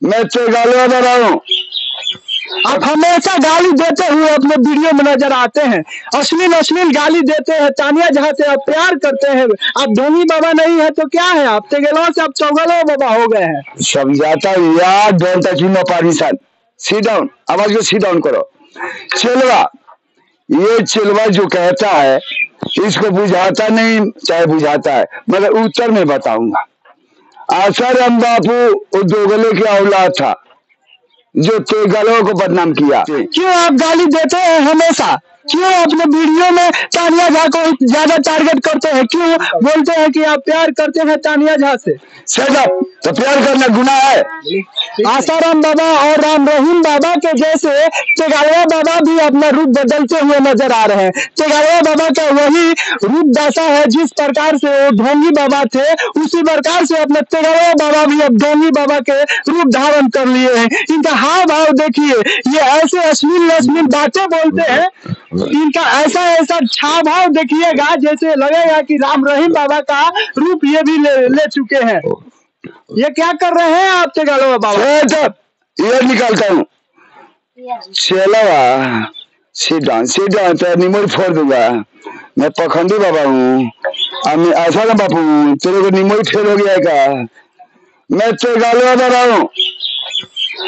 मैं तो गाली दे रहा हूँ। आप हमेशा गाली देते हुए अपने वीडियो में नजर आते हैं, अश्लील अश्लील गाली देते हैं। तानिया झा से आप प्यार करते हैं, आप ढोंगी बाबा नहीं है तो क्या है, आप तेगेलवा से आप चौगलवा बाबा हो गए हैं। समझाता हूँ यार, don't touch me permission. Sit down, आवाज को सिट डाउन करो। चिलवा, ये चिलवा जो कहता है इसको बुझाता नहीं, चाहे बुझाता है, मगर उत्तर में बताऊंगा। आसाराम बापू वो दोगले के औलाद था जो तेगलों को बदनाम किया। क्यों आप गाली देते हैं हमेशा, क्यों अपने वीडियो में तानिया झा को ज्यादा टारगेट करते हैं, क्यों बोलते हैं कि आप प्यार करते हैं तानिया झा से। सेटअप, तो प्यार करना गुनाह है। आसाराम बाबा और राम रहीम बाबा के जैसे तेगलवा बाबा भी अपना रूप बदलते हुए नजर आ रहे हैं। तेगलवा बाबा का वही रूप दशा है, जिस प्रकार से वो ढोंगी बाबा थे उसी प्रकार से अपने तेगलवा बाबा भी अब ढोंगी बाबा के रूप धारण कर लिए हैं। इनका हाव भाव देखिए, ये ऐसे अश्लील अश्लील बातें बोलते हैं, इनका ऐसा ऐसा छाव भाव देखिएगा जैसे लगेगा कि राम रहीम बाबा का रूप ये भी ले चुके हैं। ये क्या कर रहे हैं आप तेगलवा बाबा। ये निकालता हूँ। चलवा, सिट डाउन, तो निमोर फोड़ दूंगा। मैं पखंडी बाबा हूँ, मैं आसाराम बापू हूँ, तेरे को निमोर फेल हो गया है का। मैं तेगलवा दे रहा हूँ।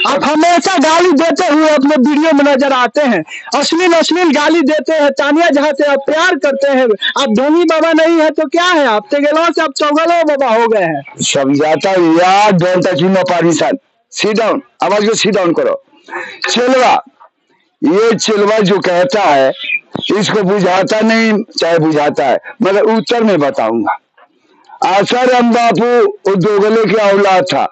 आप हमेशा गाली देते हुए अपने वीडियो में नजर आते हैं, अश्लील अश्लील गाली देते हैं। तानिया झा से आप प्यार करते हैं, आप ढोंगी बाबा नहीं है तो क्या है, आप तेगेलवा से आप चौगलवा बाबा हो गए हैं। समझाता हूँ यार, don't touch me permission. Sit down, आवाज को सिट डाउन करो। चिलवा, ये चिलवा जो कहता है इसको बुझाता नहीं, चाहे बुझाता है, मगर उत्तर में बताऊंगा। आसाराम बापू वो दोगले के औलाद था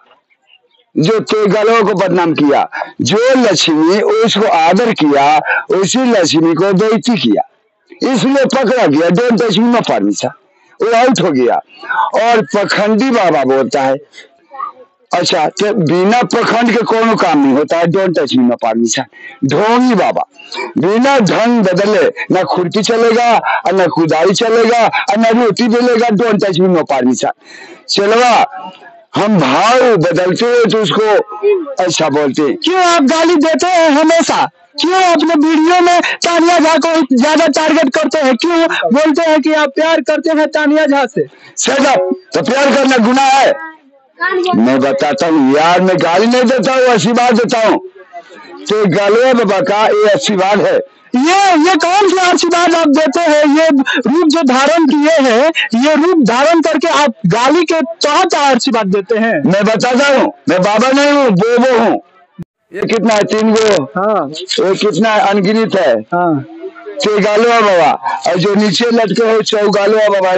जो तेगलों को बदनाम किया। जो लक्ष्मी उसको आदर किया उसी लक्ष्मी को दैती किया, इसलिए पकड़ा गया। डोंट टच मी परमिशन, वो आउट हो गया। और पखंडी बाबा बोलता है, अच्छा तो बिना पखंड के कोनो काम नहीं होता है। Don't touch me permission. ढोंगी बाबा बिना ढंग बदले न खुरपी चलेगा, न कुदाई चलेगा, न रोटी बेलेगा। Don't touch me permission. चलवा, हम भाव बदलते हैं तो उसको अच्छा बोलते हैं। क्यों आप गाली देते हैं हमेशा, क्यों अपने वीडियो में तानिया झा को ज्यादा टारगेट करते हैं, क्यों बोलते हैं कि आप प्यार करते हैं तानिया झा से। सेटअप, तो प्यार करना गुनाह है। मैं बताता हूँ यार, मैं गाली नहीं देता हूँ, आशीर्वाद देता हूँ। तो गलवा बाबा का ये आशीर्वाद है। ये कौन सा आशीर्वाद आप देते हैं, ये रूप जो धारण किए हैं, ये रूप धारण करके आप गाली के तहत आशीर्वाद देते हैं। मैं बताता हूँ, मैं बाबा नहीं हूँ, बोबो हूँ। ये कितना है, 3 गो। हाँ। ये कितना अनगिनत है। हाँ। तेगलवा बाबा, और जो नीचे लटके हो चौगलवा बाबा।